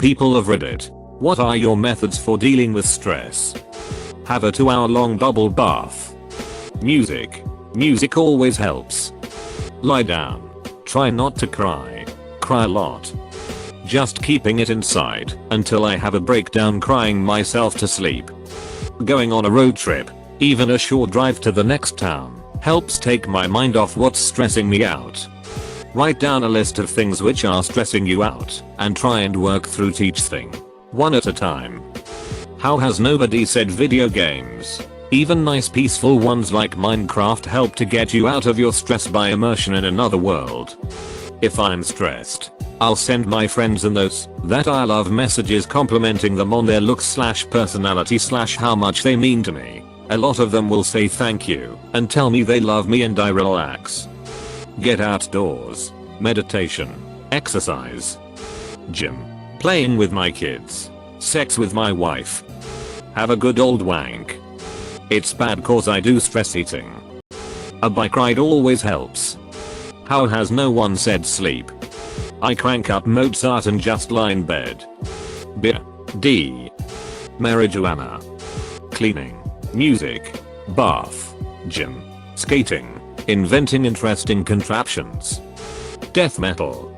People of Reddit, what are your methods for dealing with stress? Have a 2-hour-long bubble bath. Music. Music always helps. Lie down. Try not to cry. Cry a lot. Just keeping it inside until I have a breakdown crying myself to sleep. Going on a road trip, even a short drive to the next town, helps take my mind off what's stressing me out. Write down a list of things which are stressing you out and try and work through each thing, one at a time. How has nobody said video games? Even nice peaceful ones like Minecraft help to get you out of your stress by immersion in another world. If I'm stressed, I'll send my friends and those that I love messages complimenting them on their looks / personality / how much they mean to me. A lot of them will say thank you and tell me they love me and I relax. Get outdoors. Meditation. Exercise. Gym. Playing with my kids. Sex with my wife. Have a good old wank. It's bad cause I do stress eating. A bike ride always helps. How has no one said sleep? I crank up Mozart and just lie in bed. Beer. D. Marijuana. Cleaning. Music. Bath. Gym. Skating. Inventing interesting contraptions. Death metal.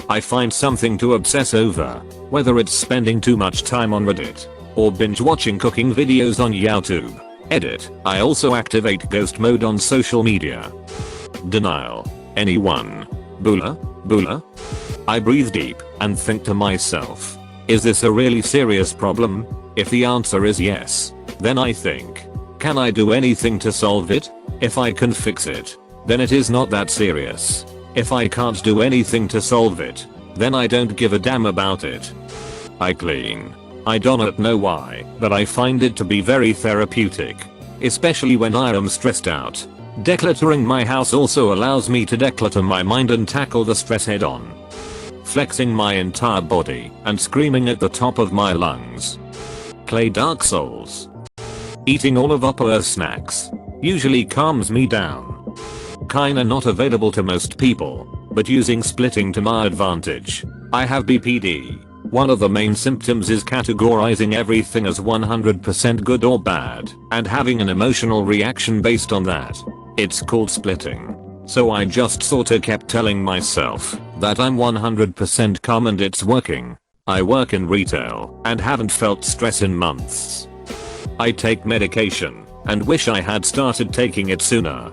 I find something to obsess over, whether it's spending too much time on Reddit or binge watching cooking videos on YouTube. Edit. I also activate ghost mode on social media. Denial. Anyone? Bula? Bula? I breathe deep and think to myself, is this a really serious problem? If the answer is yes, then I think, can I do anything to solve it? If I can fix it, then it is not that serious. If I can't do anything to solve it, then I don't give a damn about it. I clean. I don't know why, but I find it to be very therapeutic. Especially when I am stressed out. Decluttering my house also allows me to declutter my mind and tackle the stress head on. Flexing my entire body and screaming at the top of my lungs. Play Dark Souls. Eating all of Upper's snacks usually calms me down. Kinda not available to most people, but using splitting to my advantage. I have BPD. One of the main symptoms is categorizing everything as 100% good or bad and having an emotional reaction based on that. It's called splitting. So I just sorta kept telling myself that I'm 100% calm and it's working. I work in retail and haven't felt stress in months. I take medication and wish I had started taking it sooner.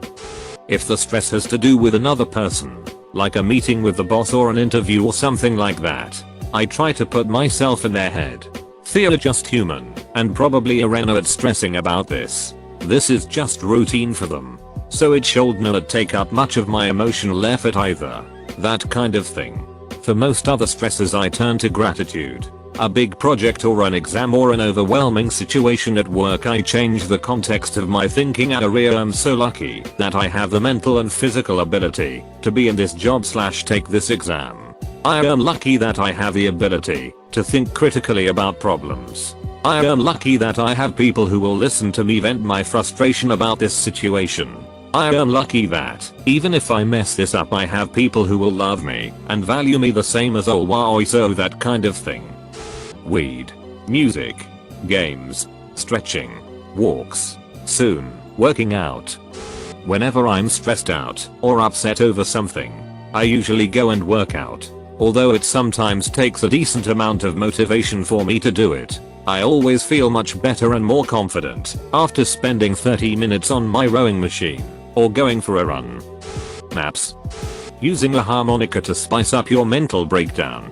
If the stress has to do with another person, like a meeting with the boss or an interview or something like that, I try to put myself in their head. They're just human and probably are not stressing about this. This is just routine for them. So it should not take up much of my emotional effort either. That kind of thing. For most other stresses I turn to gratitude. A big project or an exam or an overwhelming situation at work, I change the context of my thinking and I'm so lucky that I have the mental and physical ability to be in this job / take this exam. I am lucky that I have the ability to think critically about problems. I am lucky that I have people who will listen to me vent my frustration about this situation. I am lucky that, even if I mess this up, I have people who will love me and value me the same as always, so that kind of thing. Weed. Music. Games. Stretching. Walks. Soon, working out. Whenever I'm stressed out or upset over something, I usually go and work out. Although it sometimes takes a decent amount of motivation for me to do it, I always feel much better and more confident after spending 30 minutes on my rowing machine or going for a run. Naps. Using a harmonica to spice up your mental breakdown.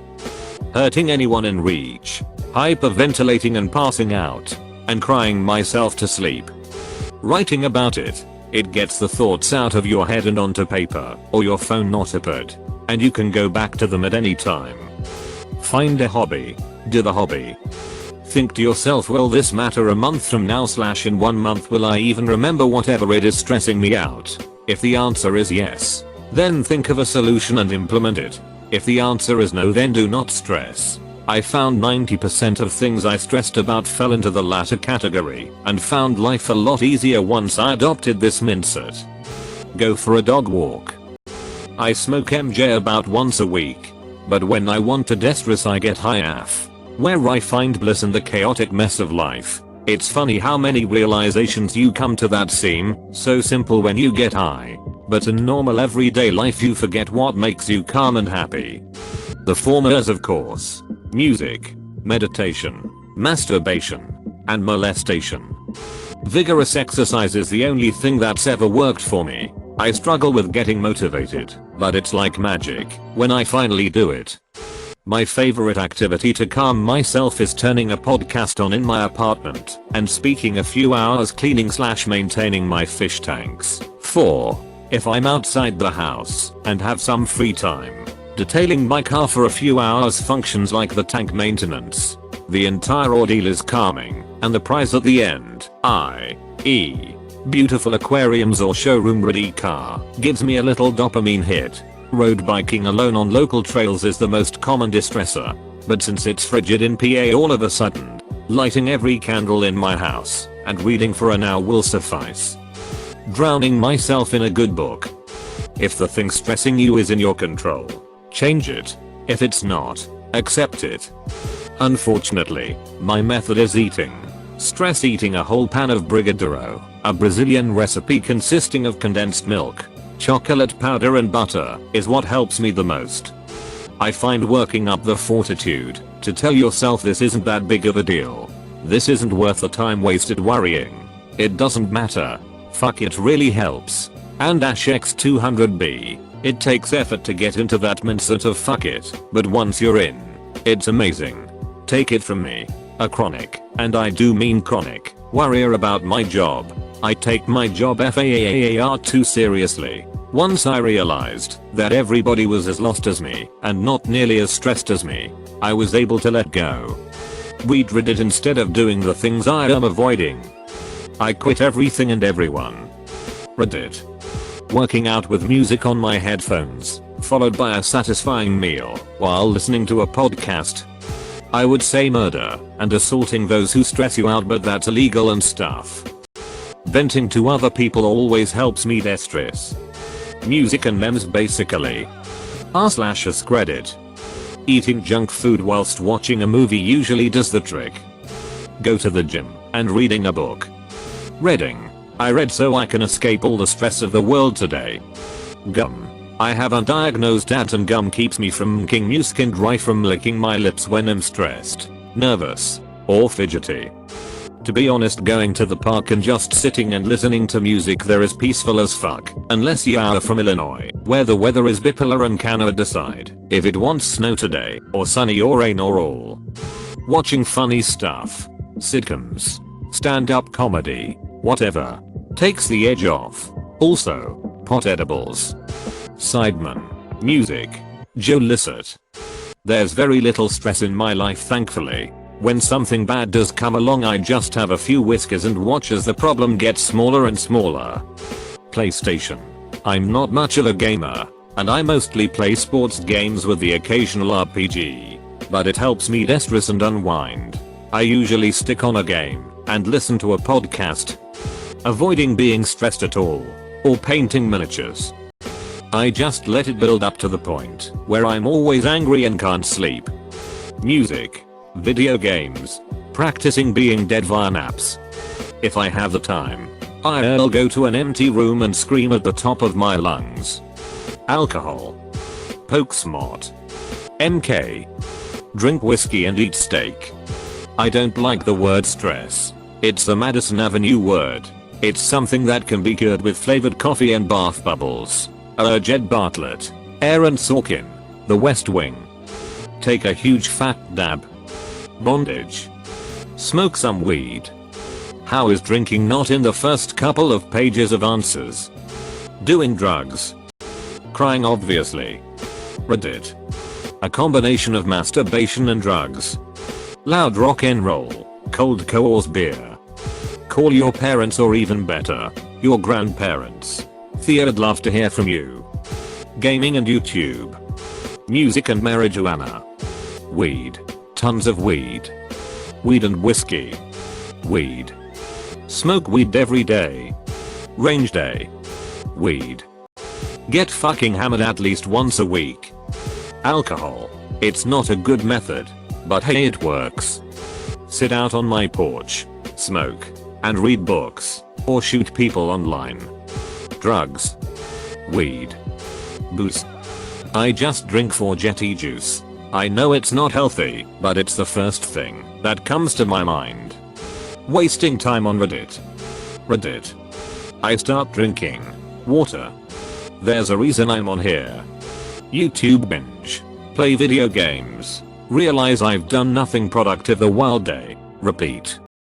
Hurting anyone in reach. Hyperventilating and passing out. And crying myself to sleep. Writing about it. It gets the thoughts out of your head and onto paper or your phone notepad. And you can go back to them at any time. Find a hobby. Do the hobby. Think to yourself, will this matter a month from now / in 1 month will I even remember whatever it is stressing me out? If the answer is yes, then think of a solution and implement it. If the answer is no, then do not stress. I found 90% of things I stressed about fell into the latter category and found life a lot easier once I adopted this mindset. Go for a dog walk. I smoke MJ about once a week, but when I want to de-stress I get high AF. where I find bliss in the chaotic mess of life. It's funny how many realizations you come to that seem so simple when you get high, but in normal everyday life you forget what makes you calm and happy. The former is of course music, meditation, masturbation, and molestation. Vigorous exercise is the only thing that's ever worked for me. I struggle with getting motivated, but it's like magic when I finally do it. My favorite activity to calm myself is turning a podcast on in my apartment and speaking a few hours cleaning/maintaining my fish tanks. 4. If I'm outside the house and have some free time, detailing my car for a few hours functions like the tank maintenance. The entire ordeal is calming, and the prize at the end, i.e. beautiful aquariums or showroom ready car, gives me a little dopamine hit. Road biking alone on local trails is the most common distressor, but since it's frigid in PA all of a sudden, lighting every candle in my house and reading for an hour will suffice. Drowning myself in a good book. If the thing stressing you is in your control, change it. If it's not, accept it. Unfortunately, my method is eating. Stress eating a whole pan of brigadeiro, a Brazilian recipe consisting of condensed milk, chocolate powder and butter, is what helps me the most. I find working up the fortitude to tell yourself this isn't that big of a deal. This isn't worth the time wasted worrying. It doesn't matter. Fuck it really helps. And -X200B. It takes effort to get into that mindset of fuck it, but once you're in, it's amazing. Take it from me, a chronic, and I do mean chronic, worrier about my job. I take my job far too seriously. Once I realized that everybody was as lost as me and not nearly as stressed as me, I was able to let go. We'd read it instead of doing the things I am avoiding. I quit everything and everyone. Reddit. Working out with music on my headphones, followed by a satisfying meal while listening to a podcast. I would say murder and assaulting those who stress you out, but that's illegal and stuff. Venting to other people always helps me de-stress. Music and memes basically. r/AskReddit. Eating junk food whilst watching a movie usually does the trick. Go to the gym and reading a book. Reading. I read so I can escape all the stress of the world today. Gum. I have undiagnosed that and gum keeps me from king new skin dry from licking my lips when I'm stressed, nervous, or fidgety. To be honest, going to the park and just sitting and listening to music there is peaceful as fuck, unless you are from Illinois, where the weather is bipolar and cannot decide if it wants snow today, or sunny or rain or all. Watching funny stuff, sitcoms, stand-up comedy, whatever, takes the edge off. Also, pot edibles. Sideman. Music. Joe Lissett. There's very little stress in my life thankfully. When something bad does come along I just have a few whiskeys and watch as the problem gets smaller and smaller. PlayStation. I'm not much of a gamer, and I mostly play sports games with the occasional RPG. But it helps me de-stress and unwind. I usually stick on a game and listen to a podcast. Avoiding being stressed at all, or painting miniatures. I just let it build up to the point where I'm always angry and can't sleep. Music. Video games. Practicing being dead via naps. If I have the time, I'll go to an empty room and scream at the top of my lungs. Alcohol. Poke smart. MK. Drink whiskey and eat steak. I don't like the word stress. It's a Madison Avenue word. It's something that can be cured with flavored coffee and bath bubbles. Jed Bartlett. Aaron Sorkin. The West Wing. Take a huge fat dab. Bondage. Smoke some weed. How is drinking not in the first couple of pages of answers? Doing drugs. Crying obviously. Reddit. A combination of masturbation and drugs. Loud rock and roll. Cold Coors beer. Call your parents or even better, your grandparents. Thea'd love to hear from you. Gaming and YouTube. Music and marijuana. Weed. Tons of weed. Weed and whiskey. Weed. Smoke weed every day. Range day. Weed. Get fucking hammered at least once a week. Alcohol. It's not a good method. But hey, it works. Sit out on my porch, smoke, and read books, or shoot people online. Drugs. Weed. Booze. I just drink 4 Jetty juice. I know it's not healthy, but it's the first thing that comes to my mind. Wasting time on Reddit. Reddit. I start drinking water. There's a reason I'm on here. YouTube binge. Play video games. Realize I've done nothing productive the wild day. Repeat.